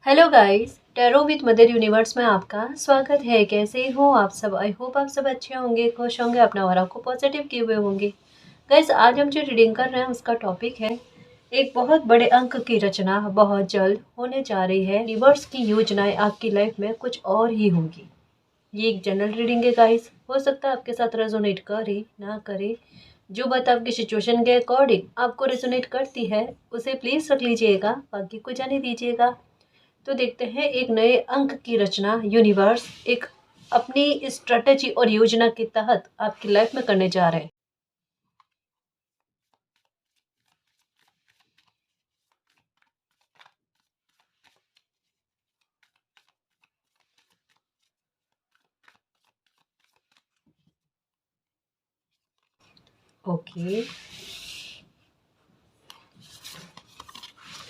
Hello guys, tarot with mother universe में आपका स्वागत है। कैसे हो आप सब? आई होप आप सब अच्छे होंगे, खुश होंगे, अपना और को पॉजिटिव किए हुए होंगे। गाइस, आज हम जो रीडिंग कर रहे हैं उसका टॉपिक है एक बहुत बड़े अंक की रचना बहुत जल्द होने जा रही है। यूनिवर्स की योजनाएं आपकी लाइफ में कुछ और ही होंगी। ये एक जनरल रीडिंग है गाइस, हो सकता है आपके साथ रेजोनेट करे ना करे। जो बात आपकी सिचुएशन के अकॉर्डिंग आपको रेजोनेट करती है उसे प्लीज रख लीजिएगा, बाकी को जाने दीजिएगा। तो देखते हैं एक नए अंक की रचना यूनिवर्स एक अपनी स्ट्रेटेजी और योजना के तहत आपकी लाइफ में करने जा रहे हैं। Okay,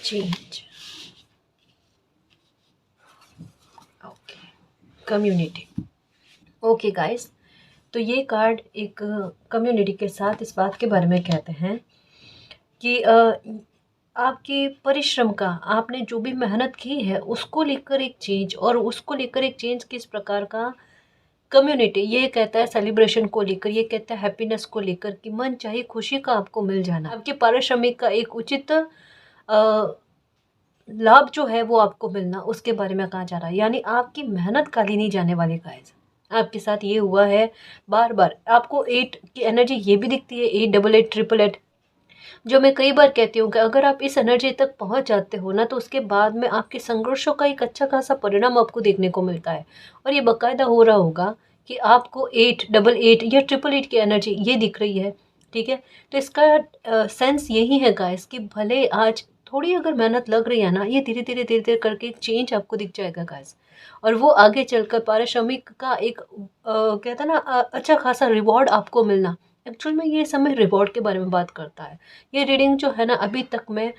change. Okay, community. Okay guys, तो ये कार्ड एक कम्युनिटी के साथ इस बात के बारे में कहते हैं कि आपके परिश्रम का, आपने जो भी मेहनत की है उसको लेकर एक चेंज, और उसको लेकर एक चेंज किस प्रकार का। कम्युनिटी ये कहता है सेलिब्रेशन को लेकर, ये कहता है हैप्पीनेस को लेकर कि मन चाहे खुशी का आपको मिल जाना, आपके पारिश्रमिक का एक उचित लाभ जो है वो आपको मिलना, उसके बारे में कहा जा रहा है। यानी आपकी मेहनत खाली नहीं जाने वाली गाइस। आपके साथ ये हुआ है बार बार। आपको 8 की एनर्जी ये भी दिखती है, 8 डबल 8 ट्रिपल 8। जो मैं कई बार कहती हूँ कि अगर आप इस एनर्जी तक पहुँच जाते हो ना, तो उसके बाद में आपके संघर्षों का एक अच्छा खासा परिणाम आपको देखने को मिलता है। और ये बाकायदा हो रहा होगा कि आपको 8 डबल 8 या ट्रिपल 8 की एनर्जी ये दिख रही है। ठीक है, तो इसका सेंस यही है गाइस कि भले आज थोड़ी अगर मेहनत लग रही है ना, ये धीरे धीरे धीरे धीरे करके एक चेंज आपको दिख जाएगा गाइस। और वो आगे चलकर पारिश्रमिक का एक कहता है ना अच्छा खासा रिवॉर्ड आपको मिलना। एक्चुअल में ये समय रिवॉर्ड के बारे में बात करता है। ये रीडिंग जो है ना अभी तक में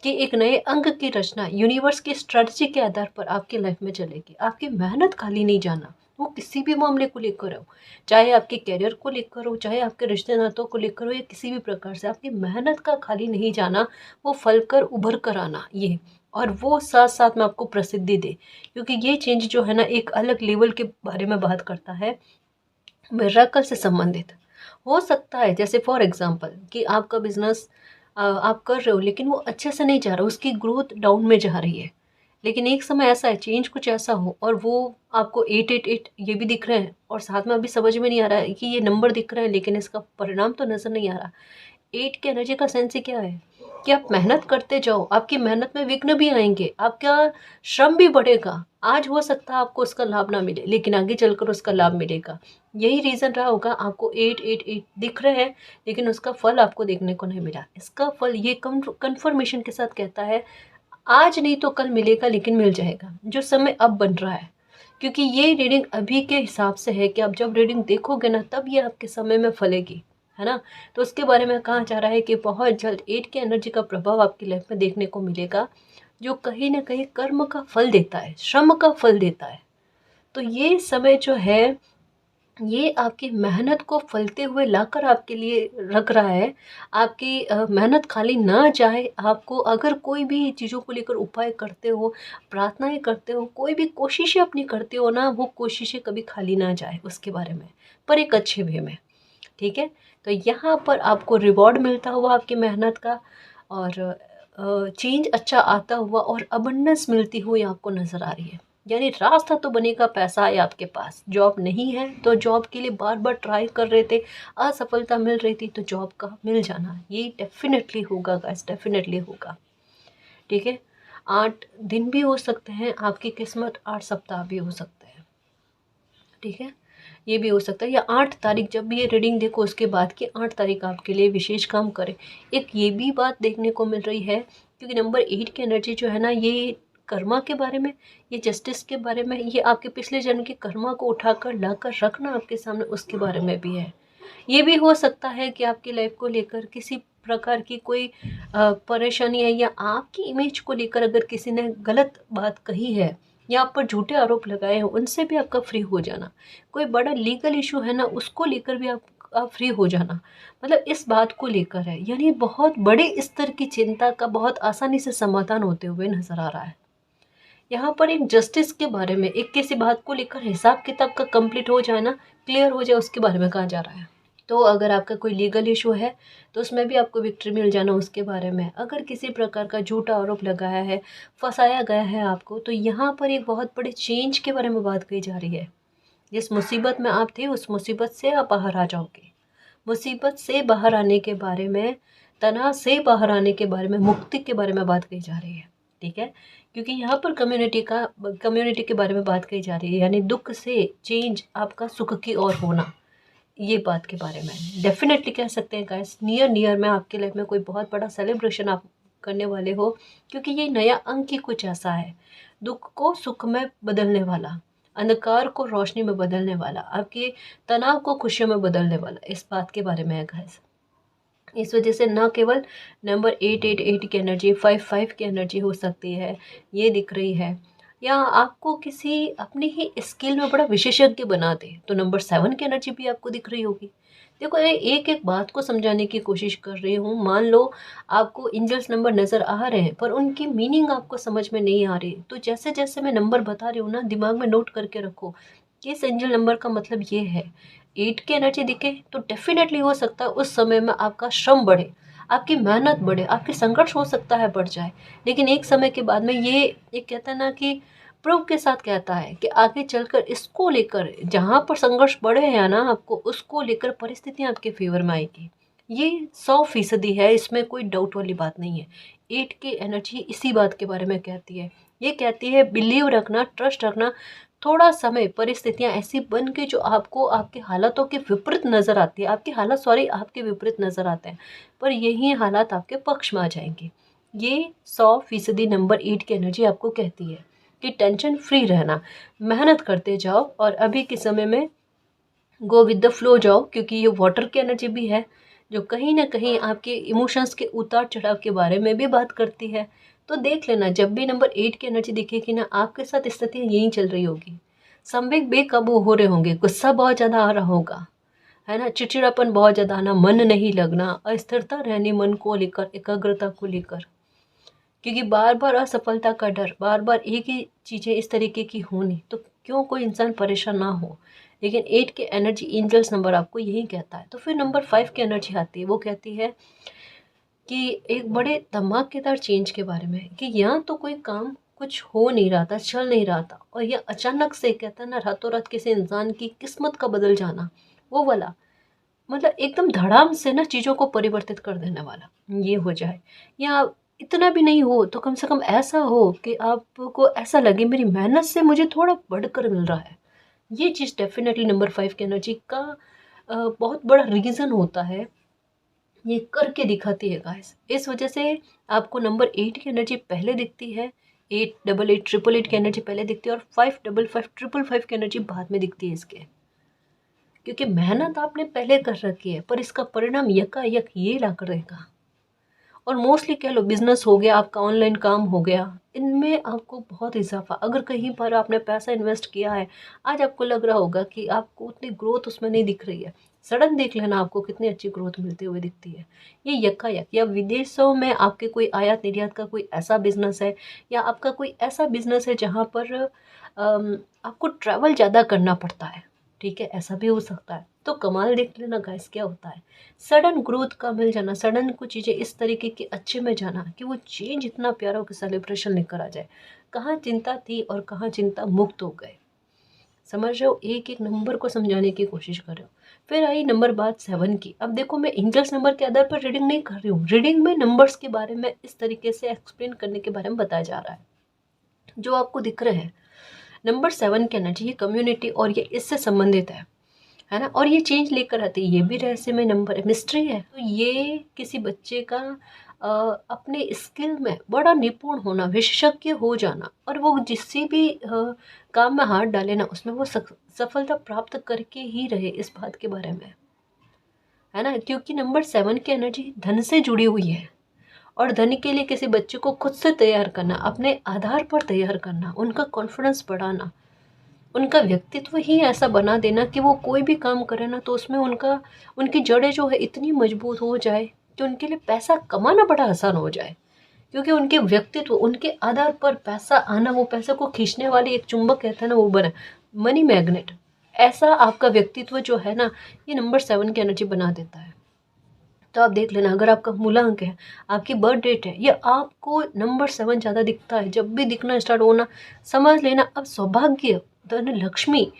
कि एक नए अंक की रचना यूनिवर्स की स्ट्रेटजी के आधार पर आपकी लाइफ में चलेगी। आपकी मेहनत खाली नहीं जाना, वो किसी भी मामले को लेकर हो, चाहे आपके करियर को लेकर हो, चाहे आपके रिश्ते नातों को लेकर हो, या किसी भी प्रकार से आपकी मेहनत का खाली नहीं जाना, वो फल कर उभर कर आना ये। और वो साथ साथ में आपको प्रसिद्धि दे, क्योंकि ये चेंज जो है ना एक अलग लेवल के बारे में बात करता है, मिरेकल से संबंधित। हो सकता है जैसे फॉर एग्जांपल कि आपका बिजनेस आप कर रहे हो लेकिन वो अच्छे से नहीं जा रहा, उसकी ग्रोथ डाउन में जा रही है। लेकिन एक समय ऐसा है, चेंज कुछ ऐसा हो और वो आपको 888 ये भी दिख रहे हैं, और साथ में अभी समझ में नहीं आ रहा है कि ये नंबर दिख रहा है लेकिन इसका परिणाम तो नज़र नहीं आ रहा। 8 की एनर्जी का सेंस ही क्या है कि आप मेहनत करते जाओ, आपकी मेहनत में विघ्न भी आएंगे, आपका श्रम भी बढ़ेगा। आज हो सकता है आपको उसका लाभ ना मिले लेकिन आगे चलकर उसका लाभ मिलेगा। यही रीज़न रहा होगा आपको 888 दिख रहे हैं लेकिन उसका फल आपको देखने को नहीं मिला। इसका फल ये कन्फर्मेशन के साथ कहता है आज नहीं तो कल मिलेगा, लेकिन मिल जाएगा जो समय अब बन रहा है। क्योंकि ये रीडिंग अभी के हिसाब से है कि आप जब रीडिंग देखोगे ना तब ये आपके समय में फलेगी, है ना। तो उसके बारे में कहा जा रहा है कि बहुत जल्द 8 की एनर्जी का प्रभाव आपकी लाइफ में देखने को मिलेगा, जो कहीं ना कहीं कर्म का फल देता है, श्रम का फल देता है। तो ये समय जो है ये आपकी मेहनत को फलते हुए लाकर आपके लिए रख रहा है। आपकी मेहनत खाली ना जाए। आपको अगर कोई भी चीज़ों को लेकर उपाय करते हो, प्रार्थनाएं करते हो, कोई भी कोशिशें अपनी करते हो ना, वो कोशिशें कभी खाली ना जाए उसके बारे में, पर एक अच्छे वे में। ठीक है, तो यहाँ पर आपको रिवॉर्ड मिलता हुआ आपकी मेहनत का, और चेंज अच्छा आता हुआ और अबंडेंस मिलती हुई आपको नज़र आ रही है। यानी रास्ता तो बनेगा, पैसा है आपके पास, जॉब नहीं है तो जॉब के लिए बार बार ट्राई कर रहे थे, असफलता मिल रही थी, तो जॉब का मिल जाना ये डेफिनेटली होगा गाइस, डेफिनेटली होगा। ठीक है, 8 दिन भी हो सकते हैं आपकी किस्मत, 8 सप्ताह भी हो सकते हैं। ठीक है, ये भी हो सकता है, या 8 तारीख जब भी ये रीडिंग देखो उसके बाद की 8 तारीख आपके लिए विशेष काम करे। एक ये भी बात देखने को मिल रही है, क्योंकि नंबर 8 की एनर्जी जो है ना ये कर्मा के बारे में, ये जस्टिस के बारे में, ये आपके पिछले जन्म के कर्मा को उठाकर लाकर रखना आपके सामने, उसके बारे में भी है। ये भी हो सकता है कि आपकी लाइफ को लेकर किसी प्रकार की कोई परेशानी है, या आपकी इमेज को लेकर अगर किसी ने गलत बात कही है या आप पर झूठे आरोप लगाए हैं, उनसे भी आपका फ्री हो जाना। कोई बड़ा लीगल इशू है ना, उसको लेकर भी आप फ्री हो जाना, मतलब इस बात को लेकर है। यानी बहुत बड़े स्तर की चिंता का बहुत आसानी से समाधान होते हुए नजर आ रहा है। यहाँ पर एक जस्टिस के बारे में, एक किसी बात को लेकर हिसाब किताब का कंप्लीट हो जाए ना, क्लियर हो जाए, उसके बारे में कहा जा रहा है। तो अगर आपका कोई लीगल इशू है तो उसमें भी आपको विक्ट्री मिल जाना उसके बारे में। अगर किसी प्रकार का झूठा आरोप लगाया है, फंसाया गया है आपको, तो यहाँ पर एक बहुत बड़े चेंज के बारे में बात कही जा रही है। जिस मुसीबत में आप थे उस मुसीबत से आप बाहर आ जाओगे। मुसीबत से बाहर आने के बारे में, तनाव से बाहर आने के बारे में, मुक्ति के बारे में बात कही जा रही है। ठीक है, क्योंकि यहाँ पर कम्युनिटी के बारे में बात कही जा रही है, यानी दुख से चेंज आपका सुख की ओर होना, ये बात के बारे में डेफिनेटली कह सकते हैं गाइस। नियर में आपके लाइफ में कोई बहुत बड़ा सेलिब्रेशन आप करने वाले हो, क्योंकि ये नया अंक ही कुछ ऐसा है, दुख को सुख में बदलने वाला, अंधकार को रोशनी में बदलने वाला, आपके तनाव को खुशियों में बदलने वाला, इस बात के बारे में है गाइस। इस वजह से न केवल नंबर 888 की एनर्जी, 55 की एनर्जी हो सकती है, ये दिख रही है, या आपको किसी अपनी ही स्किल में बड़ा विशेषज्ञ बना दे, तो नंबर 7 की एनर्जी भी आपको दिख रही होगी। देखो, एक एक बात को समझाने की कोशिश कर रही हूँ। मान लो आपको एंजल्स नंबर नज़र आ रहे हैं पर उनकी मीनिंग आपको समझ में नहीं आ रही, तो जैसे जैसे मैं नंबर बता रही हूँ ना, दिमाग में नोट करके रखो कि इस एंजल नंबर का मतलब ये है। 8 की एनर्जी दिखे तो डेफिनेटली हो सकता है उस समय में आपका श्रम बढ़े, आपकी मेहनत बढ़े, आपके संघर्ष हो सकता है बढ़ जाए, लेकिन एक समय के बाद में ये एक कहता है ना कि प्रूव के साथ कहता है कि आगे चलकर इसको लेकर जहाँ पर संघर्ष बढ़े हैं ना, आपको उसको लेकर परिस्थितियाँ आपके फेवर में आएगी। ये 100% है, इसमें कोई डाउट वाली बात नहीं है। 8 की एनर्जी इसी बात के बारे में कहती है। ये कहती है बिलीव रखना, ट्रस्ट रखना। थोड़ा समय परिस्थितियाँ ऐसी बन के जो आपको आपके हालातों के विपरीत नज़र आती है, आपके हालात आपके विपरीत नज़र आते हैं, पर यही हालात आपके पक्ष में आ जाएंगे। ये 100% नंबर 8 की एनर्जी आपको कहती है कि टेंशन फ्री रहना, मेहनत करते जाओ और अभी के समय में गो विद द फ्लो जाओ, क्योंकि ये वाटर की एनर्जी भी है जो कहीं ना कहीं आपके इमोशंस के उतार चढ़ाव के बारे में भी बात करती है। तो देख लेना, जब भी नंबर 8 की एनर्जी दिखेगी ना, आपके साथ स्थितियाँ यही चल रही होगी। संवेग बेकाबू हो रहे होंगे, गुस्सा बहुत ज़्यादा आ रहा होगा, है ना, चिड़चिड़ापन बहुत ज़्यादा आना, मन नहीं लगना, अस्थिरता रहनी मन को लेकर, एकाग्रता को लेकर, क्योंकि बार बार असफलता का डर, बार बार एक ही चीज़ें इस तरीके की होनी, तो क्यों कोई इंसान परेशान ना हो। लेकिन 8 की एनर्जी, एंजल्स नंबर आपको यही कहता है। तो फिर नंबर 5 की एनर्जी आती है, वो कहती है कि एक बड़े धमाकेदार चेंज के बारे में, कि यहाँ तो कोई काम कुछ हो नहीं रहा था, चल नहीं रहा था, और यह अचानक से कहता है ना, रातों रात किसी इंसान की किस्मत का बदल जाना, वो वाला, मतलब एकदम धड़ाम से ना चीज़ों को परिवर्तित कर देने वाला ये हो जाए। या इतना भी नहीं हो तो कम से कम ऐसा हो कि आपको ऐसा लगे मेरी मेहनत से मुझे थोड़ा बढ़कर मिल रहा है। ये चीज़ डेफिनेटली नंबर 5 की एनर्जी का बहुत बड़ा रीज़न होता है, ये करके दिखाती है गाइस। इस वजह से आपको नंबर 8 की एनर्जी पहले दिखती है, 888 की एनर्जी पहले दिखती है, और 555 की एनर्जी बाद में दिखती है इसके, क्योंकि मेहनत आपने पहले कर रखी है पर इसका परिणाम यकायक ये ला कर रहेगा। और मोस्टली कह लो बिजनेस हो गया, आपका ऑनलाइन काम हो गया, इनमें आपको बहुत इजाफा, अगर कहीं पर आपने पैसा इन्वेस्ट किया है, आज आपको लग रहा होगा कि आपको उतनी ग्रोथ उसमें नहीं दिख रही है, सडन देख लेना आपको कितनी अच्छी ग्रोथ मिलती हुई दिखती है। ये यकायक, या विदेशों में आपके कोई आयात निर्यात का कोई ऐसा बिजनेस है, या आपका कोई ऐसा बिजनेस है जहाँ पर आपको ट्रैवल ज़्यादा करना पड़ता है, ठीक है, ऐसा भी हो सकता है। तो कमाल देख लेना गाइस क्या होता है, सडन ग्रोथ का मिल जाना, सडन कुछ चीज़ें इस तरीके के अच्छे में जाना कि वो चेंज इतना प्यारा हो कि सेलिब्रेशन लेकर आ जाए। कहाँ चिंता थी और कहाँ चिंता मुक्त हो गए। समझ रहे हो, एक एक नंबर को समझाने की कोशिश कर रहे हो। फिर आई नंबर बात 7 की। अब देखो, मैं एंजल्स नंबर के आधार पर रीडिंग नहीं कर रही हूँ, रीडिंग में नंबर्स के बारे में इस तरीके से एक्सप्लेन करने के बारे में बताया जा रहा है। जो आपको दिख रहे हैं नंबर 7 की एनर्जी, ये कम्युनिटी और ये इससे संबंधित है ना, और ये चेंज लेकर आती है, ये भी रहस्यमय नंबर है, मिस्ट्री है। तो ये किसी बच्चे का अपने स्किल में बड़ा निपुण होना, विशेषज्ञ हो जाना, और वो जिस भी काम में हाथ डाले ना, उसमें वो सफलता प्राप्त करके ही रहे, इस बात के बारे में है ना, क्योंकि नंबर 7 की एनर्जी धन से जुड़ी हुई है, और धन के लिए किसी बच्चे को खुद से तैयार करना, अपने आधार पर तैयार करना, उनका कॉन्फिडेंस बढ़ाना, उनका व्यक्तित्व ही ऐसा बना देना कि वो कोई भी काम करे ना तो उसमें उनकी जड़ें जो है इतनी मजबूत हो जाए कि उनके लिए पैसा कमाना बड़ा आसान हो जाए, क्योंकि उनके व्यक्तित्व, उनके आधार पर पैसा आना, वो पैसे को खींचने वाली एक चुंबक कहते हैं ना, वो बना मनी मैग्नेट। ऐसा आपका व्यक्तित्व जो है ना, ये नंबर 7 की एनर्जी बना देता है। तो आप देख लेना, अगर आपका मूलांक है, आपकी बर्थ डेट है, या आपको नंबर 7 ज़्यादा दिखता है, जब भी दिखना स्टार्ट होना, समझ लेना अब सौभाग्य, धन, लक्ष्मी,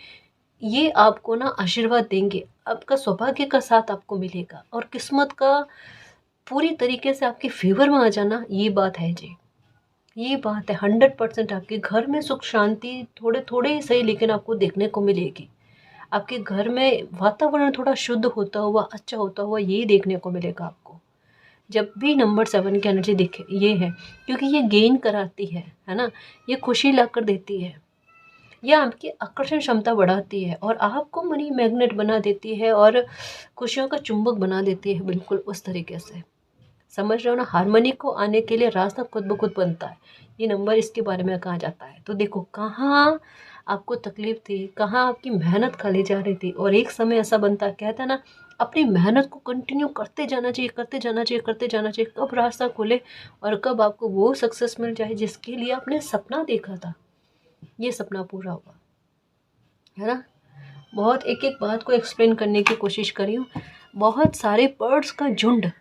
ये आपको ना आशीर्वाद देंगे। आपका सौभाग्य का साथ आपको मिलेगा और किस्मत का पूरी तरीके से आपके फेवर में आ जाना, ये बात है जी। ये बात है 100%। आपके घर में सुख शांति थोड़े थोड़े ही सही, लेकिन आपको देखने को मिलेगी। आपके घर में वातावरण थोड़ा शुद्ध होता हुआ, अच्छा होता हुआ, यही देखने को मिलेगा आपको जब भी नंबर 7 की एनर्जी दिखे। ये है क्योंकि ये गेन कराती है ना, ये खुशी ला कर देती है, ये आपकी आकर्षण क्षमता बढ़ाती है और आपको मनी मैग्नेट बना देती है और खुशियों का चुंबक बना देती है। बिल्कुल उस तरीके से समझ रहे हो ना, हारमोनी को आने के लिए रास्ता खुद ब खुद बनता है। ये नंबर इसके बारे में कहा जाता है। तो देखो कहाँ आपको तकलीफ थी, कहाँ आपकी मेहनत खाली जा रही थी, और एक समय ऐसा बनता, कहता है ना, अपनी मेहनत को कंटिन्यू करते जाना चाहिए, करते जाना चाहिए, करते जाना चाहिए। कब रास्ता खुले और कब आपको वो सक्सेस मिल जाए जिसके लिए आपने सपना देखा था, ये सपना पूरा हुआ, है ना। बहुत एक एक बात को एक्सप्लेन करने की कोशिश करी हूँ। बहुत सारे बर्ड्स का झुंड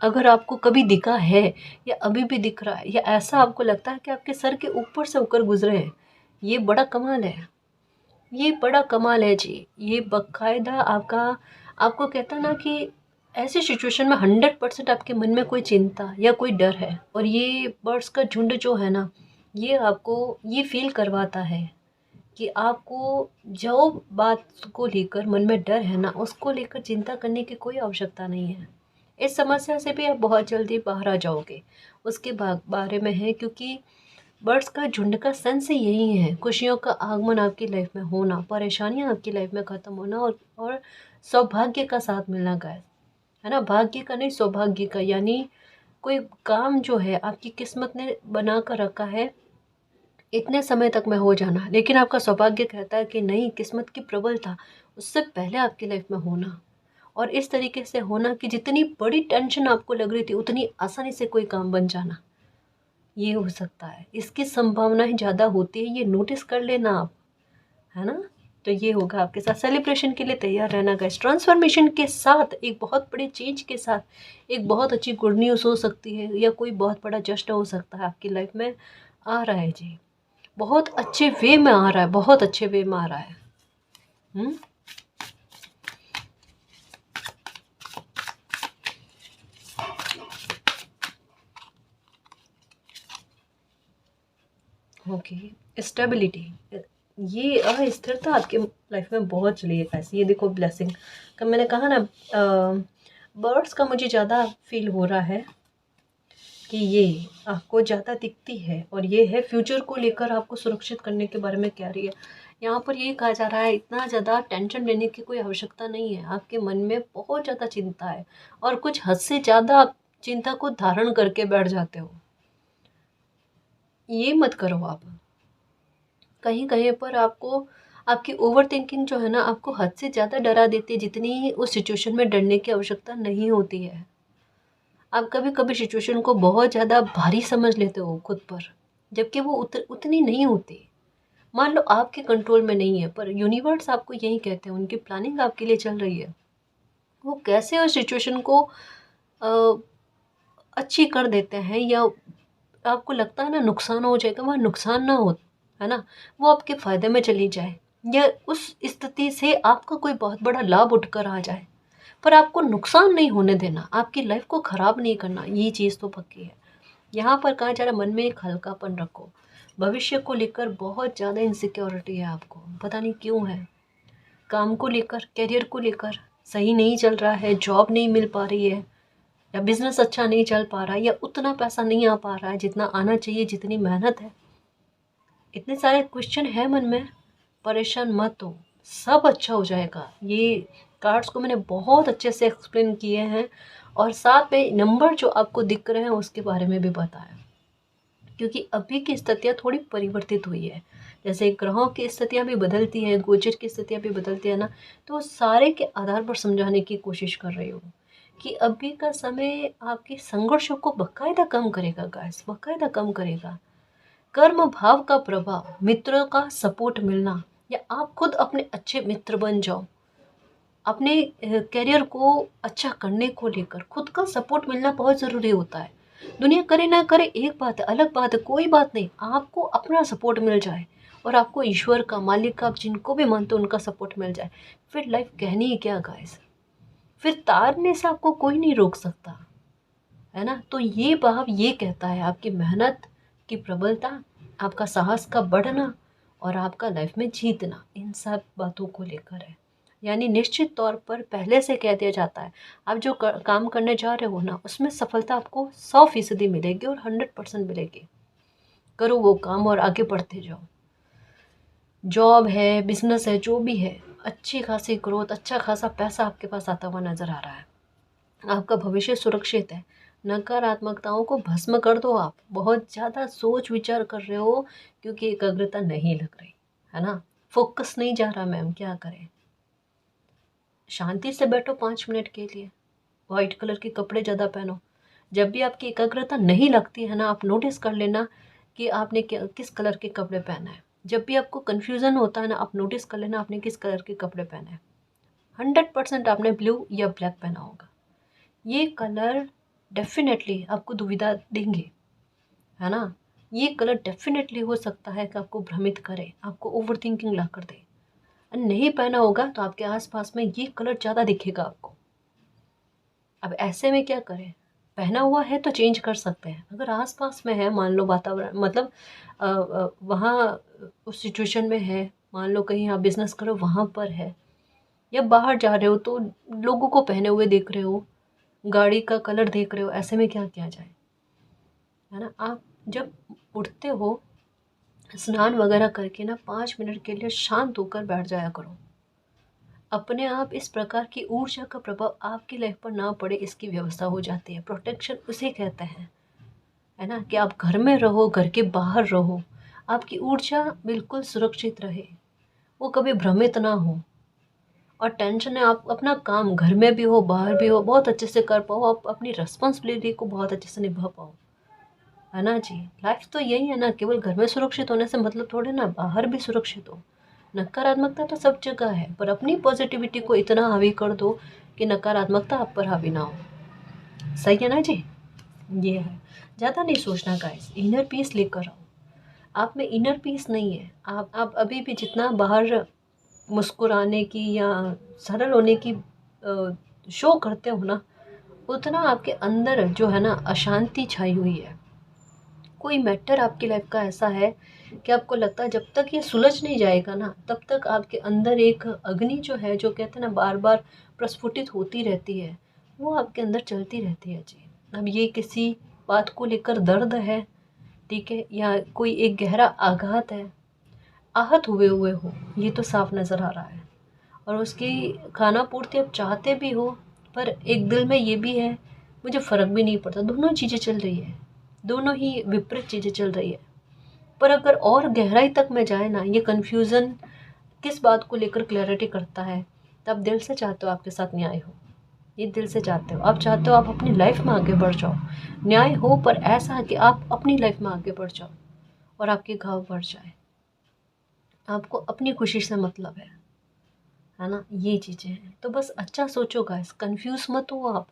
अगर आपको कभी दिखा है या अभी भी दिख रहा है, या ऐसा आपको लगता है कि आपके सर के ऊपर से होकर गुजरे हैं, ये बड़ा कमाल है। ये बड़ा कमाल है जी। ये बाकायदा आपको कहता ना कि ऐसी सिचुएशन में 100% आपके मन में कोई चिंता या कोई डर है, और ये बर्ड्स का झुंड जो है ना, ये आपको ये फील करवाता है कि आपको जो बात को लेकर मन में डर है ना, उसको लेकर चिंता करने की कोई आवश्यकता नहीं है। इस समस्या से भी आप बहुत जल्दी बाहर आ जाओगे। उसके बारे में है, क्योंकि बर्ड्स का झुंड का सेंस ही यही है, खुशियों का आगमन आपकी लाइफ में होना, परेशानियां आपकी लाइफ में ख़त्म होना, और सौभाग्य का साथ मिलना गाइस, है ना। भाग्य का नहीं, सौभाग्य का, यानी कोई काम जो है आपकी किस्मत ने बना कर रखा है इतने समय तक में हो जाना, लेकिन आपका सौभाग्य कहता है कि नहीं, किस्मत की प्रबलता उससे पहले आपकी लाइफ में होना, और इस तरीके से होना कि जितनी बड़ी टेंशन आपको लग रही थी उतनी आसानी से कोई काम बन जाना, ये हो सकता है। इसकी संभावनाएं ज़्यादा होती है, ये नोटिस कर लेना आप, है ना। तो ये होगा आपके साथ। सेलिब्रेशन के लिए तैयार रहना गाइस। ट्रांसफॉर्मेशन के साथ, एक बहुत बड़ी चेंज के साथ एक बहुत अच्छी गुड न्यूज़ हो सकती है, या कोई बहुत बड़ा जश्न हो सकता है आपकी लाइफ में आ रहा है जी। बहुत अच्छे वे में आ रहा है, बहुत अच्छे वे में आ रहा है। ओके, स्टेबिलिटी, ये अस्थिरता आपके लाइफ में बहुत चली है ऐसी। ये देखो ब्लेसिंग का मैंने कहा ना, बर्ड्स का मुझे ज़्यादा फील हो रहा है कि ये आपको ज़्यादा दिखती है, और ये है फ्यूचर को लेकर आपको सुरक्षित करने के बारे में कह रही है। यहाँ पर ये कहा जा रहा है, इतना ज़्यादा टेंशन लेने की कोई आवश्यकता नहीं है। आपके मन में बहुत ज़्यादा चिंता है, और कुछ हद से ज़्यादा आप चिंता को धारण करके बैठ जाते हो। ये मत करो आप। कहीं कहीं पर आपको आपकी ओवर थिंकिंग जो है ना, आपको हद से ज़्यादा डरा देती है, जितनी उस सिचुएशन में डरने की आवश्यकता नहीं होती है। आप कभी कभी सिचुएशन को बहुत ज़्यादा भारी समझ लेते हो खुद पर, जबकि वो उतनी नहीं होती। मान लो आपके कंट्रोल में नहीं है, पर यूनिवर्स आपको यही कहते हैं, उनकी प्लानिंग आपके लिए चल रही है। वो कैसे उस सिचुएशन को अ, अच्छी कर देते हैं, या आपको लगता है ना नुकसान हो जाएगा, वहाँ नुकसान ना हो, है ना, वो आपके फ़ायदे में चली जाए, या उस स्थिति से आपका कोई बहुत बड़ा लाभ उठकर आ जाए, पर आपको नुकसान नहीं होने देना, आपकी लाइफ को ख़राब नहीं करना, ये चीज़ तो पक्की है। यहाँ पर कहा जा रहा, मन में एक हल्कापन रखो। भविष्य को लेकर बहुत ज़्यादा इनसिक्योरिटी है आपको, पता नहीं क्यों है। काम को लेकर, करियर को लेकर सही नहीं चल रहा है, जॉब नहीं मिल पा रही है, या बिजनेस अच्छा नहीं चल पा रहा है, या उतना पैसा नहीं आ पा रहा है जितना आना चाहिए, जितनी मेहनत है। इतने सारे क्वेश्चन है मन में, परेशान मत हो, सब अच्छा हो जाएगा। ये कार्ड्स को मैंने बहुत अच्छे से एक्सप्लेन किए हैं, और साथ में नंबर जो आपको दिख रहे हैं उसके बारे में भी बताया, क्योंकि अभी की स्थितियाँ थोड़ी परिवर्तित हुई है। जैसे ग्रहों की स्थितियाँ भी बदलती हैं, गोचर की स्थितियाँ भी बदलती है ना, तो सारे के आधार पर समझाने की कोशिश कर रही हूँ कि अभी का समय आपके संघर्षों को बाकायदा कम करेगा गाइस, बाकायदा कम करेगा। कर्म भाव का प्रभाव, मित्रों का सपोर्ट मिलना, या आप खुद अपने अच्छे मित्र बन जाओ। अपने करियर को अच्छा करने को लेकर खुद का सपोर्ट मिलना बहुत ज़रूरी होता है। दुनिया करे ना करे एक बात है, अलग बात है, कोई बात नहीं, आपको अपना सपोर्ट मिल जाए और आपको ईश्वर का, मालिक का, आप जिनको भी मानते हो उनका सपोर्ट मिल जाए, फिर लाइफ कहनी है क्या गाइस। फिर तारने से आपको कोई नहीं रोक सकता, है ना। तो ये भाव ये कहता है आपकी मेहनत की प्रबलता, आपका साहस का बढ़ना और आपका लाइफ में जीतना, इन सब बातों को लेकर है। यानी निश्चित तौर पर पहले से कह दिया जाता है, आप जो काम करने जा रहे हो ना, उसमें सफलता आपको 100% मिलेगी और 100% मिलेगी। करो वो काम और आगे बढ़ते जाओ। जॉब है, बिजनेस है, जो भी है, अच्छी खासी ग्रोथ, अच्छा खासा पैसा आपके पास आता हुआ नजर आ रहा है। आपका भविष्य सुरक्षित है। नकारात्मकताओं को भस्म कर दो। आप बहुत ज़्यादा सोच विचार कर रहे हो क्योंकि एकाग्रता नहीं लग रही, है ना। फोकस नहीं जा रहा मैम, क्या करें। शांति से बैठो 5 मिनट के लिए, वाइट कलर के कपड़े ज़्यादा पहनो। जब भी आपकी एकाग्रता नहीं लगती है ना, आप नोटिस कर लेना कि आपने किस कलर के कपड़े पहना है। जब भी आपको कन्फ्यूज़न होता है ना, आप नोटिस कर लेना आपने किस कलर के कपड़े पहने हैं। 100% आपने ब्लू या ब्लैक पहना होगा। ये कलर डेफिनेटली आपको दुविधा देंगे, है ना। ये कलर डेफिनेटली हो सकता है कि आपको भ्रमित करे, आपको ओवर थिंकिंग ला कर दे। नहीं पहना होगा तो आपके आसपास में ये कलर ज़्यादा दिखेगा आपको। अब ऐसे में क्या करें, पहना हुआ है तो चेंज कर सकते हैं। अगर आसपास में है, मान लो वातावरण, मतलब वहाँ उस सिचुएशन में है, मान लो कहीं आप बिजनेस करो वहाँ पर है, या बाहर जा रहे हो तो लोगों को पहने हुए देख रहे हो, गाड़ी का कलर देख रहे हो, ऐसे में क्या किया जाए, है ना। आप जब उठते हो स्नान वगैरह करके ना 5 मिनट के लिए शांत होकर बैठ जाया करो। अपने आप इस प्रकार की ऊर्जा का प्रभाव आपकी लाइफ पर ना पड़े, इसकी व्यवस्था हो जाती है। प्रोटेक्शन उसे कहते हैं, है ना, कि आप घर में रहो, घर के बाहर रहो, आपकी ऊर्जा बिल्कुल सुरक्षित रहे, वो कभी भ्रमित ना हो। और टेंशन है, आप अपना काम घर में भी हो बाहर भी हो बहुत अच्छे से कर पाओ, आप अपनी रिस्पॉन्सिबिलिटी को बहुत अच्छे से निभा पाओ, है ना जी। लाइफ तो यही है ना, केवल घर में सुरक्षित होने से मतलब थोड़े ना बाहर भी सुरक्षित हो। नकारात्मकता तो सब जगह है, पर अपनी पॉजिटिविटी को इतना हावी कर दो कि नकारात्मकता आप पर हावी ना हो। सही है ना जी। ये है, ज़्यादा नहीं सोचना गाइस, इनर पीस लेकर आओ। आप में इनर पीस नहीं है। आप अभी भी जितना बाहर मुस्कुराने की या सरल होने की शो करते हो ना, उतना आपके अंदर जो है ना अशांति छाई हुई है। कोई मैटर आपकी लाइफ का ऐसा है कि आपको लगता है जब तक ये सुलझ नहीं जाएगा ना, तब तक आपके अंदर एक अग्नि जो है, जो कहते हैं ना बार बार प्रस्फुटित होती रहती है, वो आपके अंदर चलती रहती है जी। अब ये किसी बात को लेकर दर्द है, ठीक है, या कोई एक गहरा आघात है, आहत हुए हुए हो, ये तो साफ नज़र आ रहा है। और उसकी खाना पूर्ति आप चाहते भी हो, पर एक दिल में ये भी है मुझे फ़र्क भी नहीं पड़ता। दोनों चीज़ें चल रही है, दोनों ही विपरीत चीज़ें चल रही है। पर अगर और गहराई तक में जाए ना, ये कन्फ्यूज़न किस बात को लेकर क्लैरिटी करता है, तब दिल से चाहते हो आपके साथ न्याय हो। ये दिल से चाहते हो, आप चाहते हो आप अपनी लाइफ में आगे बढ़ जाओ, न्याय हो, पर ऐसा कि आप अपनी लाइफ में आगे बढ़ जाओ और आपके घाव बढ़ जाए। आपको अपनी खुशी से मतलब है ना, ये चीज़ें हैं। तो बस अच्छा सोचो गाइस, कंफ्यूज मत हो आप।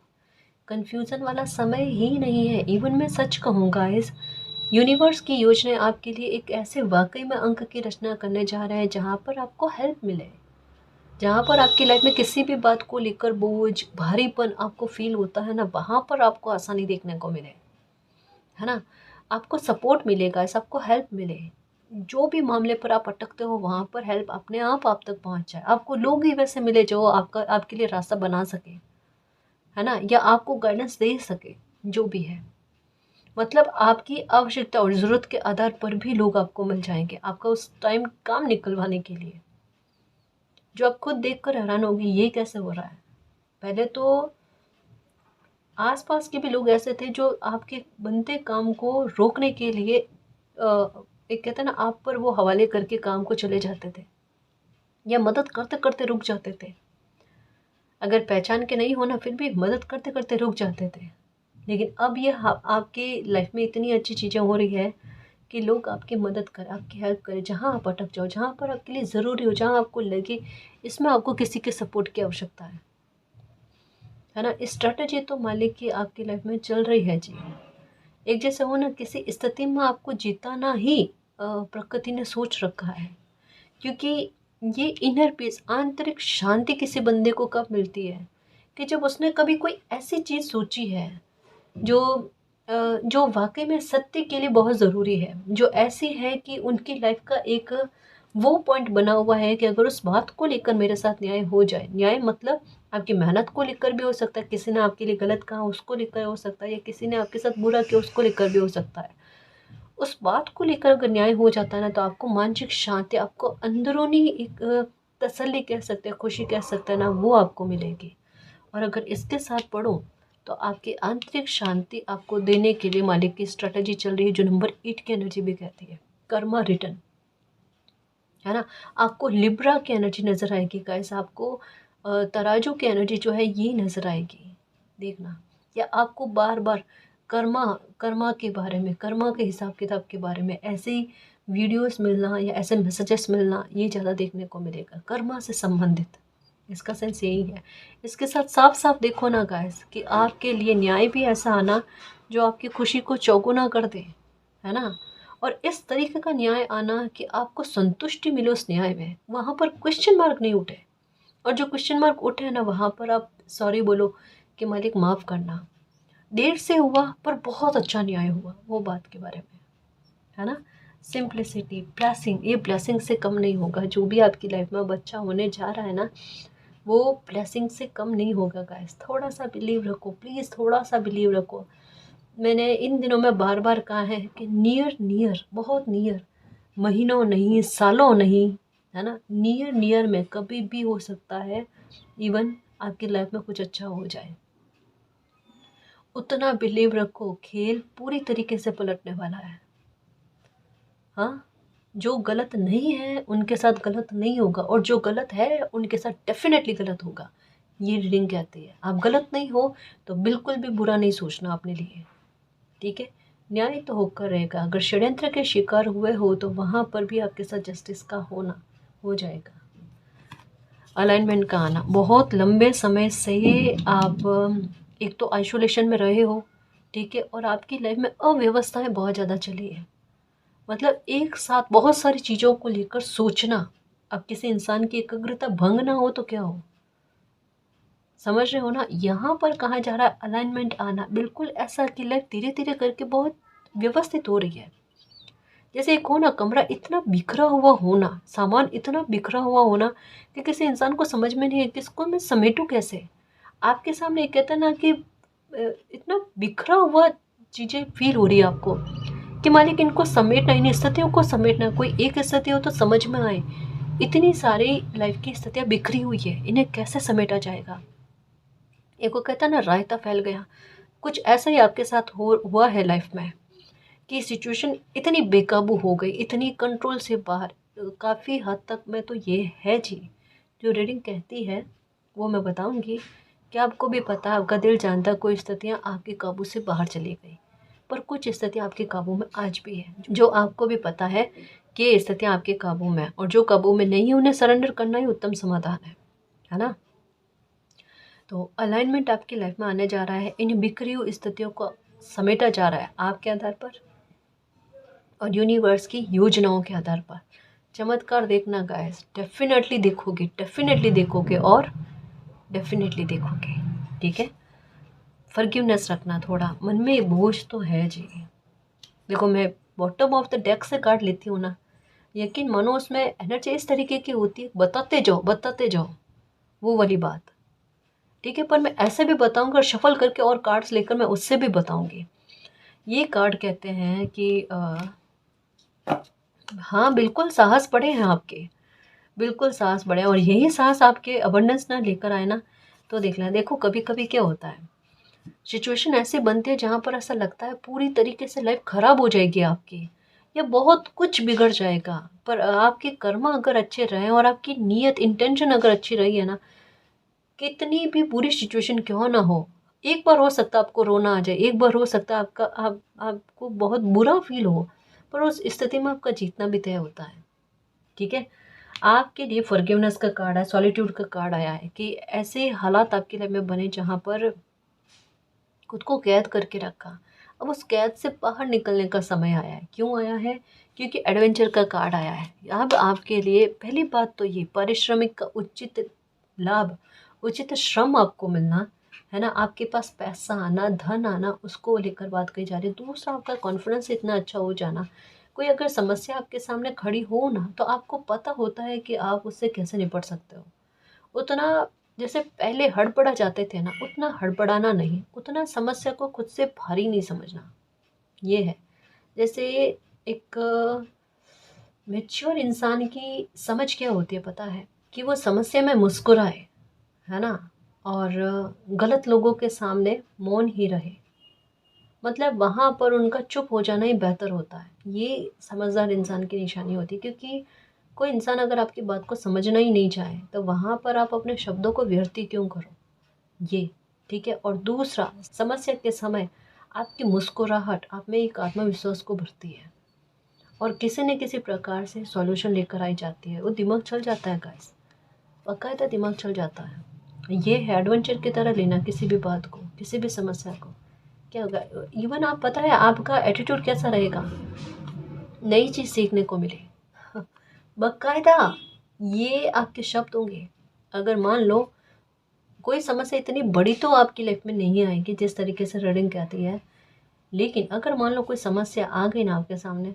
कंफ्यूजन वाला समय ही नहीं है। इवन मैं सच कहूँ गाइस, यूनिवर्स की योजनाएं आपके लिए एक ऐसे वाकई में अंक की रचना करने जा रहे हैं जहाँ पर आपको हेल्प मिले, जहाँ पर आपकी लाइफ में किसी भी बात को लेकर बोझ, भारीपन आपको फील होता है ना, वहाँ पर आपको आसानी देखने को मिले, है ना। आपको सपोर्ट मिलेगा, सबको हेल्प मिले। जो भी मामले पर आप अटकते हो वहाँ पर हेल्प अपने आप तक पहुँच जाए। आपको लोग ही वैसे मिले जो आपके लिए रास्ता बना सके, है ना, या आपको गाइडेंस दे सके, जो भी है। मतलब आपकी आवश्यकता और ज़रूरत के आधार पर भी लोग आपको मिल जाएंगे, आपका उस टाइम काम निकलवाने के लिए, जो आप खुद देख कर हैरान होगी ये कैसे हो रहा है। पहले तो आसपास के भी लोग ऐसे थे जो आपके बनते काम को रोकने के लिए एक कहते हैं ना, आप पर वो हवाले करके काम को चले जाते थे, या मदद करते करते रुक जाते थे। अगर पहचान के नहीं होना फिर भी मदद करते करते रुक जाते थे। लेकिन अब ये आपकी लाइफ में इतनी अच्छी चीज़ें हो रही है कि लोग आपकी मदद करें, आपकी हेल्प करें, जहाँ आप अटक जाओ, जहाँ पर आपके लिए ज़रूरी हो, जहाँ आपको लगे इसमें आपको किसी के सपोर्ट की आवश्यकता है ना। स्ट्रैटेजी तो मालिक की आपकी लाइफ में चल रही है जी। एक जैसे हो ना, किसी स्थिति में आपको जिताना ही प्रकृति ने सोच रखा है। क्योंकि ये इनर पीस, आंतरिक शांति किसी बंदे को कब मिलती है कि जब उसने कभी कोई ऐसी चीज़ सोची है जो जो वाकई में सत्य के लिए बहुत ज़रूरी है, जो ऐसी है कि उनकी लाइफ का एक वो पॉइंट बना हुआ है कि अगर उस बात को लेकर मेरे साथ न्याय हो जाए, न्याय मतलब आपकी मेहनत को लेकर भी हो सकता है, किसी ने आपके लिए गलत कहा उसको लेकर हो सकता है, या किसी ने आपके साथ बुरा किया उसको लेकर भी हो सकता है। उस बात को लेकर अगर न्याय हो जाता है ना, तो आपको मानसिक शांति, आपको अंदरूनी एक तसल्ली कह सकते हैं, खुशी कह सकते हैं ना, वो आपको मिलेगी। और अगर इसके साथ पढ़ो तो आपकी आंतरिक शांति आपको देने के लिए मालिक की स्ट्रेटजी चल रही है, जो नंबर 8 की एनर्जी भी कहती है, कर्मा रिटर्न, है ना। आपको लिब्रा की एनर्जी नज़र आएगी गाइस, आपको तराजू की एनर्जी जो है ये नज़र आएगी, देखना। या आपको बार बार कर्मा कर्मा के बारे में, कर्मा के हिसाब किताब के बारे में ऐसे वीडियोस मिलना या ऐसे मैसेजेस मिलना, ये ज़्यादा देखने को मिलेगा, कर्मा से संबंधित। इसका सेंस यही है। इसके साथ साफ साफ देखो ना गाइस कि आपके लिए न्याय भी ऐसा आना जो आपकी खुशी को चौगुना कर दे, है ना। और इस तरीके का न्याय आना कि आपको संतुष्टि मिले उस न्याय में, वहाँ पर क्वेश्चन मार्क नहीं उठे। और जो क्वेश्चन मार्क उठे ना, वहाँ पर आप सॉरी बोलो कि मालिक माफ़ करना, देर से हुआ पर बहुत अच्छा न्याय हुआ, वो बात के बारे में, है ना। सिंप्लिसिटी, ब्लेसिंग, ये ब्लेसिंग से कम नहीं होगा। जो भी आपकी लाइफ में बच्चा होने जा रहा है ना, वो ब्लेसिंग से कम नहीं होगा गाइस। थोड़ा सा बिलीव रखो प्लीज़, थोड़ा सा बिलीव रखो। मैंने इन दिनों में बार बार कहा है कि नियर नियर, बहुत नियर, महीनों नहीं, सालों नहीं, है ना, नियर नियर में कभी भी हो सकता है इवन आपकी लाइफ में कुछ अच्छा हो जाए। उतना बिलीव रखो, खेल पूरी तरीके से पलटने वाला है। हाँ, जो गलत नहीं है उनके साथ गलत नहीं होगा, और जो गलत है उनके साथ डेफिनेटली गलत होगा, ये रीडिंग कहती है। आप गलत नहीं हो तो बिल्कुल भी बुरा नहीं सोचना अपने लिए, ठीक है। न्याय तो होकर रहेगा। अगर षड्यंत्र के शिकार हुए हो तो वहाँ पर भी आपके साथ जस्टिस का होना हो जाएगा। अलाइनमेंट का आना, बहुत लंबे समय से आप एक तो आइसोलेशन में रहे हो, ठीक है, और आपकी लाइफ में अव्यवस्थाएं बहुत ज़्यादा चली है। मतलब एक साथ बहुत सारी चीज़ों को लेकर सोचना, अब किसी इंसान की एकाग्रता भंग ना हो तो क्या हो, समझ रहे हो ना। यहाँ पर कहा जा रहा है अलाइनमेंट आना, बिल्कुल ऐसा कि लाइफ धीरे धीरे करके बहुत व्यवस्थित हो रही है। जैसे एक हो ना, कमरा इतना बिखरा हुआ होना, सामान इतना बिखरा हुआ होना कि किसी इंसान को समझ में नहीं है कि इसको मैं समेटूं कैसे। आपके सामने एक कहता है ना कि इतना बिखरा हुआ चीज़ें फील हो रही है आपको कि मालिक इनको समेटना, इन स्थितियों को समेटना, कोई एक स्थिति हो तो समझ में आए, इतनी सारी लाइफ की स्थितियाँ बिखरी हुई है, इन्हें कैसे समेटा जाएगा। एक वो कहता है ना रायता फैल गया, कुछ ऐसा ही आपके साथ हुआ है लाइफ में कि सिचुएशन इतनी बेकाबू हो गई, इतनी कंट्रोल से बाहर, काफ़ी हद तक में तो ये है जी, जो रीडिंग कहती है वो मैं बताऊंगी कि आपको भी पता है, आपका दिल जानता, कोई स्थितियाँ आपके काबू से बाहर चली गई, पर कुछ स्थितियाँ आपके काबू में आज भी है, जो आपको भी पता है कि ये स्थितियाँ आपके काबू में, और जो काबू में नहीं है उन्हें सरेंडर करना ही उत्तम समाधान है ना। तो अलाइनमेंट आपकी लाइफ में आने जा रहा है, इन बिखरी हुई स्थितियों को समेटा जा रहा है आपके आधार पर और यूनिवर्स की योजनाओं के आधार पर। चमत्कार देखना गाइस, डेफिनेटली देखोगे, डेफिनेटली देखोगे और डेफिनेटली देखोगे, ठीक है। फॉरगिवनेस रखना, थोड़ा मन में बोझ तो है जी। देखो मैं बॉटम ऑफ द डेक से कार्ड लेती हूँ ना, यकीन मानो उसमें एनर्जी इस तरीके की होती है, बताते जाओ वो वाली बात, ठीक है। पर मैं ऐसे भी बताऊंगा, शफल करके और कार्ड्स लेकर मैं उससे भी बताऊंगी। ये कार्ड कहते हैं कि हाँ बिल्कुल साहस बढ़े हैं आपके, बिल्कुल साहस बढ़े, और यही साहस आपके अबंडेंस ना लेकर आए ना, तो देख लें। देखो कभी कभी क्या होता है, सिचुएशन ऐसे बनती है जहाँ पर ऐसा लगता है पूरी तरीके से लाइफ खराब हो जाएगी आपकी, या बहुत कुछ बिगड़ जाएगा, पर आपके कर्म अगर अच्छे रहे और आपकी नीयत इंटेंशन अगर अच्छी रही है ना, कितनी भी बुरी सिचुएशन क्यों ना हो, एक बार हो सकता है आपको रोना आ जाए, एक बार हो सकता है आपको बहुत बुरा फील हो, पर उस स्थिति में आपका जीतना भी तय होता है। ठीक है, आपके लिए फॉरगिवनेस का कार्ड है, सॉलिट्यूड का कार्ड आया है कि ऐसे हालात आपके लाइफ में बने जहाँ पर खुद को कैद करके रखा, अब उस कैद से बाहर निकलने का समय आया है। क्यों आया है? क्योंकि एडवेंचर का कार्ड आया है। अब आपके लिए पहली बात तो ये पारिश्रमिक का उचित लाभ, उचित श्रम आपको मिलना है ना, आपके पास पैसा आना, धन आना, उसको लेकर बात कही जा रही है। दूसरा, आपका कॉन्फिडेंस इतना अच्छा हो जाना, कोई अगर समस्या आपके सामने खड़ी हो ना, तो आपको पता होता है कि आप उससे कैसे निपट सकते हो। उतना जैसे पहले हड़बड़ा जाते थे ना, उतना हड़बड़ाना नहीं, उतना समस्या को खुद से भारी नहीं समझना। ये है जैसे एक मैच्योर इंसान की समझ क्या होती है पता है, कि वो समस्या में मुस्कुराए, है ना, और गलत लोगों के सामने मौन ही रहे। मतलब वहाँ पर उनका चुप हो जाना ही बेहतर होता है। ये समझदार इंसान की निशानी होती है, क्योंकि कोई इंसान अगर आपकी बात को समझना ही नहीं चाहे तो वहाँ पर आप अपने शब्दों को व्यर्थ ही क्यों करो। ये ठीक है। और दूसरा, समस्या के समय आपकी मुस्कुराहट आप में एक आत्मविश्वास को भरती है और किसी न किसी प्रकार से सॉल्यूशन लेकर आई जाती है। वो दिमाग चल जाता है गाइस, बाकायदा दिमाग चल जाता है। ये है एडवेंचर की तरह लेना किसी भी बात को, किसी भी समस्या को। क्या होगा, इवन आप पता है आपका एटीट्यूड कैसा रहेगा, नई चीज़ सीखने को मिले, बाकायदा ये आपके शब्द होंगे। अगर मान लो कोई समस्या इतनी बड़ी तो आपकी लाइफ में नहीं आएगी जिस तरीके से रीडिंग कहती है, लेकिन अगर मान लो कोई समस्या आ गई ना आपके सामने,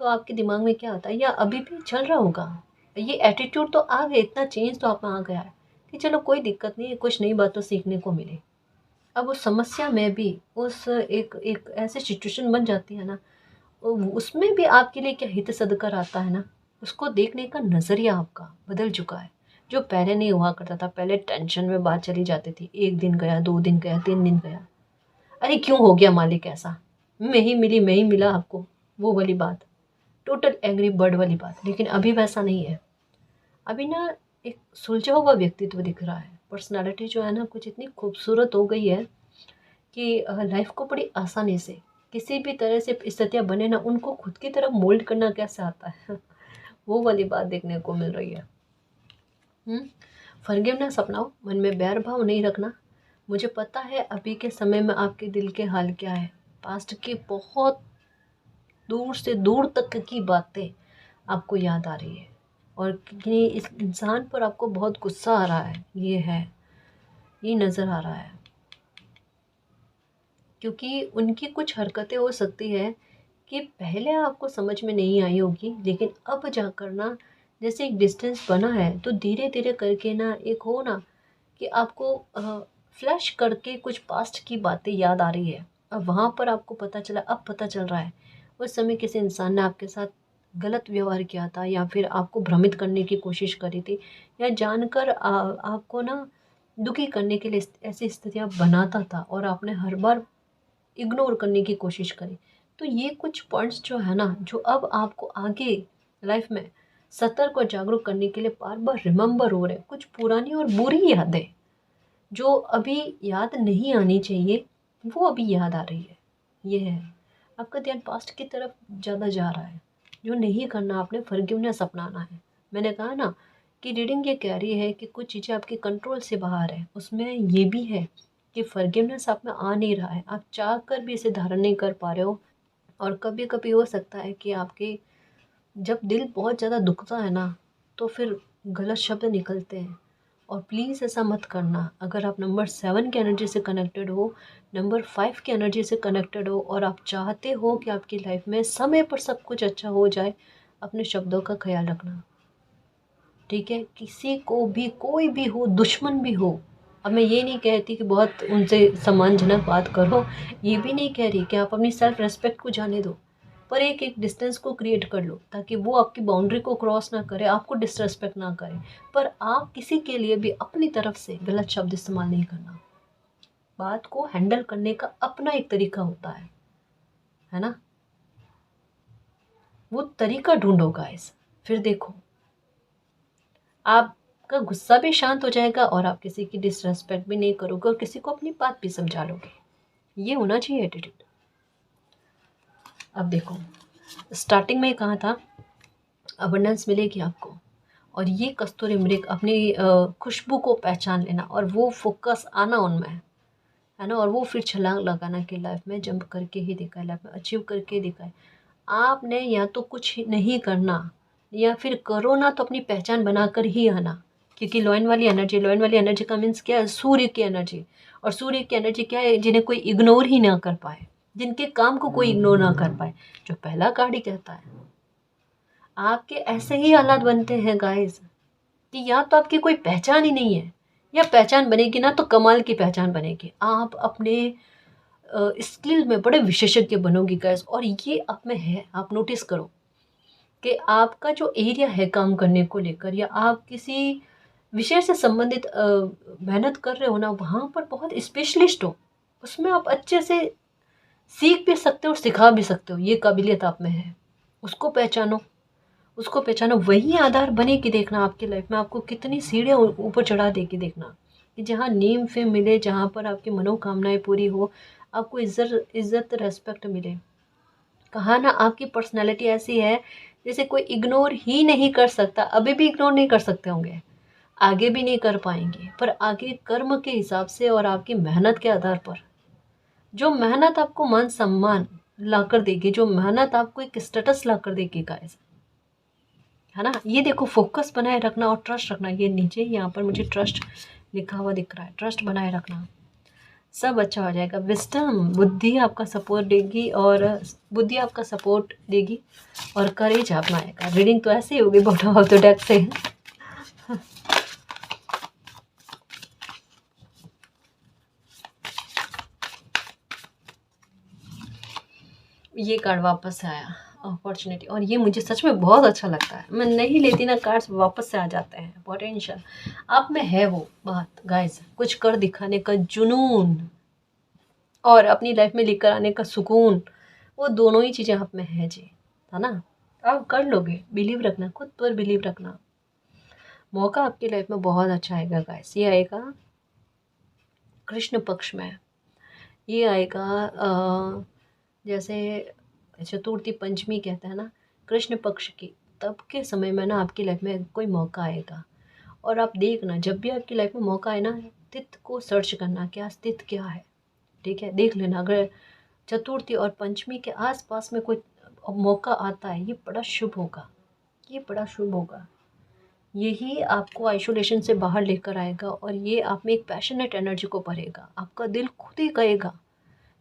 तो आपके दिमाग में क्या होता है, या अभी भी चल रहा होगा, ये एटीट्यूड तो आ गया, इतना चेंज तो आप में आ गया है कि चलो कोई दिक्कत नहीं है, कुछ नई बातों सीखने को मिले। अब उस समस्या में भी उस एक एक ऐसी सिचुएशन बन जाती है ना, उसमें भी आपके लिए क्या हित सदकर आता है ना, उसको देखने का नज़रिया आपका बदल चुका है। जो पहले नहीं हुआ करता था, पहले टेंशन में बात चली जाती थी, 1 दिन गया, 2 दिन गया, 3 दिन गया, अरे क्यों हो गया मालिक ऐसा, मैं ही मिली, मैं ही मिला आपको, वो वाली बात, टोटल एंग्री बर्ड वाली बात। लेकिन अभी वैसा नहीं है। अभी ना एक सुलझा हुआ व्यक्तित्व दिख रहा है, पर्सनालिटी जो है ना कुछ इतनी खूबसूरत हो गई है कि लाइफ को बड़ी आसानी से किसी भी तरह से स्थितियाँ बने ना, उनको खुद की तरफ मोल्ड करना कैसे आता है वो वाली बात देखने को मिल रही है। फॉरगिवनेस अपनाओ, मन में बैर भाव नहीं रखना। मुझे पता है अभी के समय में आपके दिल के हाल क्या है, पास्ट की बहुत दूर से दूर तक की बातें आपको याद आ रही है, और कि इस इंसान पर आपको बहुत गुस्सा आ रहा है, ये नज़र आ रहा है, क्योंकि उनकी कुछ हरकतें हो सकती है कि पहले आपको समझ में नहीं आई होगी, लेकिन अब जाकर ना जैसे एक डिस्टेंस बना है, तो धीरे धीरे करके ना एक हो ना कि आपको फ्लैश करके कुछ पास्ट की बातें याद आ रही है। अब वहाँ पर आपको पता चला, अब पता चल रहा है उस समय किसी इंसान ने आपके साथ गलत व्यवहार किया था, या फिर आपको भ्रमित करने की कोशिश करी थी, या जानकर आपको ना दुखी करने के लिए ऐसी स्थितियाँ बनाता था, और आपने हर बार इग्नोर करने की कोशिश करी। तो ये कुछ पॉइंट्स जो है ना, जो अब आपको आगे लाइफ में सतर्क और जागरूक करने के लिए बार बार रिमेंबर हो रहे हैं। कुछ पुरानी और बुरी यादें जो अभी याद नहीं आनी चाहिए, वो अभी याद आ रही है। ये है, आपका ध्यान पास्ट की तरफ ज़्यादा जा रहा है। जो नहीं करना, आपने फॉरगिवनेस अपनाना है। मैंने कहा ना कि रीडिंग ये कह रही है कि कुछ चीज़ें आपके कंट्रोल से बाहर है। उसमें ये भी है कि फॉरगिवनेस आप में आ नहीं रहा है, आप चाह कर भी इसे धारण नहीं कर पा रहे हो। और कभी कभी हो सकता है कि आपके जब दिल बहुत ज़्यादा दुखता है ना, तो फिर गलत शब्द निकलते हैं। और प्लीज़ ऐसा मत करना। अगर आप नंबर 7 की एनर्जी से कनेक्टेड हो, नंबर 5 की एनर्जी से कनेक्टेड हो, और आप चाहते हो कि आपकी लाइफ में समय पर सब कुछ अच्छा हो जाए, अपने शब्दों का ख्याल रखना। ठीक है, किसी को भी, कोई भी हो, दुश्मन भी हो, अब मैं ये नहीं कहती कि बहुत उनसे सम्मानजनक बात करो, ये भी नहीं कह रही कि आप अपनी सेल्फ रेस्पेक्ट को जाने दो, पर एक एक डिस्टेंस को क्रिएट कर लो, ताकि वो आपकी बाउंड्री को क्रॉस ना करे, आपको डिसरेस्पेक्ट ना करे। पर आप किसी के लिए भी अपनी तरफ से गलत शब्द इस्तेमाल नहीं करना। बात को हैंडल करने का अपना एक तरीका होता है ना, वो तरीका ढूंढो गाइस। फिर देखो, आप आपका गुस्सा भी शांत हो जाएगा और आप किसी की डिसरेस्पेक्ट भी नहीं करोगे और किसी को अपनी बात भी समझा लोगे। ये होना चाहिए एटीट्यूड। अब देखो, स्टार्टिंग में कहा था अबंडेंस मिलेगी आपको, और ये कस्तूरी मृग अपनी खुशबू को पहचान लेना और वो फोकस आना उनमें, है ना, और वो फिर छलांग लगाना कि लाइफ में जंप करके ही दिखाए, लाइफ में अचीव करके दिखाए। आपने या तो कुछ नहीं करना या फिर करो ना तो अपनी पहचान बनाकर ही आना, क्योंकि लॉयन वाली एनर्जी का मीन्स क्या है, सूर्य की एनर्जी। और सूर्य की एनर्जी क्या है, जिन्हें कोई इग्नोर ही ना कर पाए, जिनके काम को कोई इग्नोर ना कर पाए, जो पहला कार्ड ही कहता है। आपके ऐसे ही हालात बनते हैं गाइस कि या तो आपकी कोई पहचान ही नहीं है, या पहचान बनेगी ना तो कमाल की पहचान बनेगी। आप अपने स्किल में बड़े विशेषज्ञ बनोगी गाइस, और ये आप में है। आप नोटिस करो कि आपका जो एरिया है काम करने को लेकर, या आप किसी विषय से संबंधित मेहनत कर रहे हो ना, वहाँ पर बहुत स्पेशलिस्ट हो, उसमें आप अच्छे से सीख भी सकते हो और सिखा भी सकते हो। ये काबिलियत आप में है, उसको पहचानो, उसको पहचानो। वही आधार बनेगी देखना आपकी लाइफ में आपको कितनी सीढ़ियाँ ऊपर चढ़ा देगी। देखना कि जहाँ नेम फेम मिले, जहाँ पर आपकी मनोकामनाएं पूरी हो, आपको इज्जत रेस्पेक्ट मिले। कहा ना, आपकी पर्सनैलिटी ऐसी है जैसे कोई इग्नोर ही नहीं कर सकता। अभी भी इग्नोर नहीं कर सकते होंगे, आगे भी नहीं कर पाएंगे, पर आगे कर्म के हिसाब से और आपकी मेहनत के आधार पर, जो मेहनत आपको मान सम्मान ला कर देगी, जो मेहनत आपको एक स्टेटस ला कर देगी गाइस, है ना। ये देखो, फोकस बनाए रखना और ट्रस्ट रखना। ये नीचे यहाँ पर मुझे ट्रस्ट लिखा हुआ दिख रहा है। ट्रस्ट बनाए रखना, सब अच्छा हो जाएगा। विस्डम, बुद्धि आपका सपोर्ट देगी, और बुद्धि आपका सपोर्ट देगी, और करेज अपना आएगा। रीडिंग तो ऐसे ही होगी बॉटम ऑफ द डेक से। ये कार्ड वापस आया, अपॉर्चुनिटी, और ये मुझे सच में बहुत अच्छा लगता है। मैं नहीं लेती ना, कार्ड्स वापस से आ जाते हैं। पोटेंशियल आप में है, वो बात गाइस, कुछ कर दिखाने का जुनून और अपनी लाइफ में लेकर आने का सुकून, वो दोनों ही चीज़ें आप में है जी, है ना। आप कर लोगे, बिलीव रखना, खुद पर बिलीव रखना। मौका आपकी लाइफ में बहुत अच्छा आएगा गाइस। ये आएगा कृष्ण पक्ष में, ये आएगा जैसे चतुर्थी पंचमी कहते हैं ना, कृष्ण पक्ष की, तब के समय में ना आपकी लाइफ में कोई मौका आएगा। और आप देखना, जब भी आपकी लाइफ में मौका आए ना, तिथि को सर्च करना, क्या तिथि क्या है, ठीक है, देख लेना। अगर चतुर्थी और पंचमी के आसपास में कोई मौका आता है, ये बड़ा शुभ होगा, ये बड़ा शुभ होगा। यही आपको आइसोलेशन से बाहर लेकर आएगा, और ये आप में एक पैशनेट एनर्जी को भरेगा। आपका दिल खुद ही कहेगा,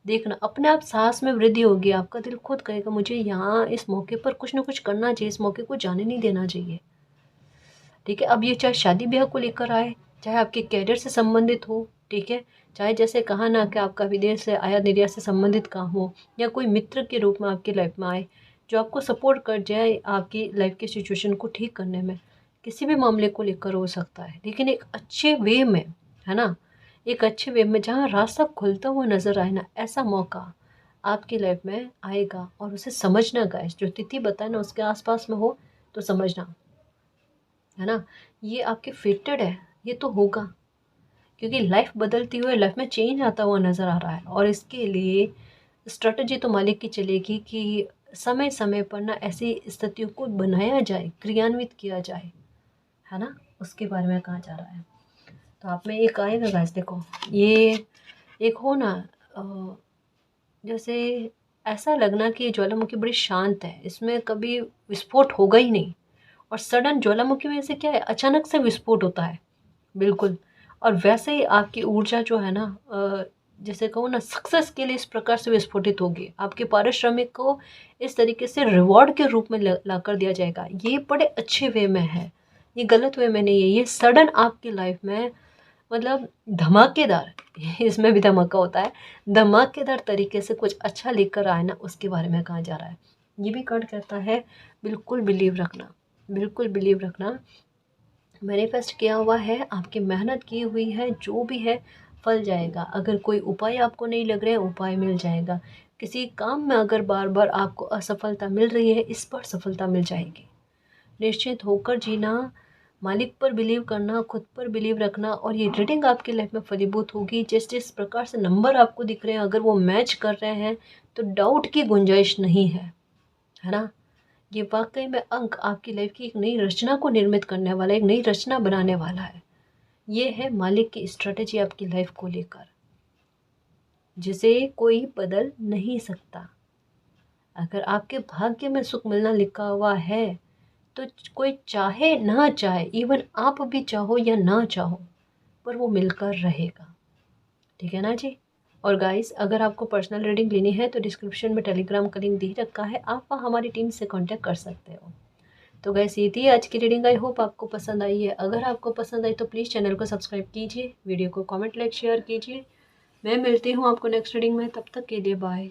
देखना, अपने आप साहस में वृद्धि होगी। आपका दिल खुद कहेगा मुझे यहाँ इस मौके पर कुछ ना कुछ करना चाहिए, इस मौके को जाने नहीं देना चाहिए, ठीक है। अब ये चाहे शादी ब्याह को लेकर आए, चाहे आपके कैरियर से संबंधित हो, ठीक है, चाहे जैसे कहा ना कि आपका विदेश से आयात निर्यात से संबंधित काम हो, या कोई मित्र के रूप में आपकी लाइफ में आए जो आपको सपोर्ट कर जाए आपकी लाइफ की सिचुएशन को ठीक करने में, किसी भी मामले को लेकर हो सकता है, लेकिन एक अच्छे वे में, है ना, एक अच्छे वे में, जहाँ रास्ता खुलता हुआ नज़र आए ना, ऐसा मौका आपकी लाइफ में आएगा। और उसे समझना गाइस, जो तिथि बताए ना उसके आसपास में हो तो समझना, है ना, ये आपके फेटेड है, ये तो होगा, क्योंकि लाइफ बदलती हुई, लाइफ में चेंज आता हुआ नज़र आ रहा है। और इसके लिए स्ट्रेटजी तो मालिक की चलेगी कि समय समय पर ना ऐसी स्थितियों को बनाया जाए, क्रियान्वित किया जाए, है ना, उसके बारे में कहा जा रहा है। तो आप में एक आएगा गाइस, देखो, ये एक हो ना, जैसे ऐसा लगना कि ज्वालामुखी बड़ी शांत है, इसमें कभी विस्फोट होगा ही नहीं। और सडन ज्वालामुखी में से क्या है, अचानक से विस्फोट होता है, बिल्कुल। और वैसे ही आपकी ऊर्जा जो है ना, जैसे कहूँ ना, सक्सेस के लिए इस प्रकार से विस्फोटित होगी। आपके पारिश्रमिक को इस तरीके से रिवॉर्ड के रूप में ला कर दिया जाएगा। ये बड़े अच्छे वे में है, ये गलत वे में नहीं है। ये सडन आपकी लाइफ में, मतलब धमाकेदार, इसमें भी धमाका होता है, धमाकेदार तरीके से कुछ अच्छा लेकर आए ना, उसके बारे में कहा जा रहा है। ये भी कार्ड कहता है बिल्कुल बिलीव रखना, बिल्कुल बिलीव रखना। मैनिफेस्ट किया हुआ है, आपकी मेहनत की हुई है, जो भी है फल जाएगा। अगर कोई उपाय आपको नहीं लग रहा है, उपाय मिल जाएगा। किसी काम में अगर बार बार आपको असफलता मिल रही है, इस पर सफलता मिल जाएगी। निश्चित होकर जीना, मालिक पर बिलीव करना, खुद पर बिलीव रखना, और ये रीडिंग आपकी लाइफ में फलीभूत होगी। जिस जिस प्रकार से नंबर आपको दिख रहे हैं, अगर वो मैच कर रहे हैं तो डाउट की गुंजाइश नहीं है ना। ये वाकई में अंक आपकी लाइफ की एक नई रचना को निर्मित करने वाला, एक नई रचना बनाने वाला है। ये है मालिक की स्ट्रेटेजी आपकी लाइफ को लेकर, जिसे कोई बदल नहीं सकता। अगर आपके भाग्य में सुख मिलना लिखा हुआ है तो कोई चाहे ना चाहे, इवन आप भी चाहो या ना चाहो, पर वो मिलकर रहेगा। ठीक है ना जी। और गाइस, अगर आपको पर्सनल रीडिंग लेनी है तो डिस्क्रिप्शन में टेलीग्राम का लिंक दे रखा है, आप वहाँ हमारी टीम से कांटेक्ट कर सकते हो। तो गाइस, ये थी आज की रीडिंग। आई होप आपको पसंद आई है। अगर आपको पसंद आई तो प्लीज़ चैनल को सब्सक्राइब कीजिए, वीडियो को कमेंट, लाइक, शेयर कीजिए। मैं मिलती हूँ आपको नेक्स्ट रीडिंग में, तब तक के लिए बाय।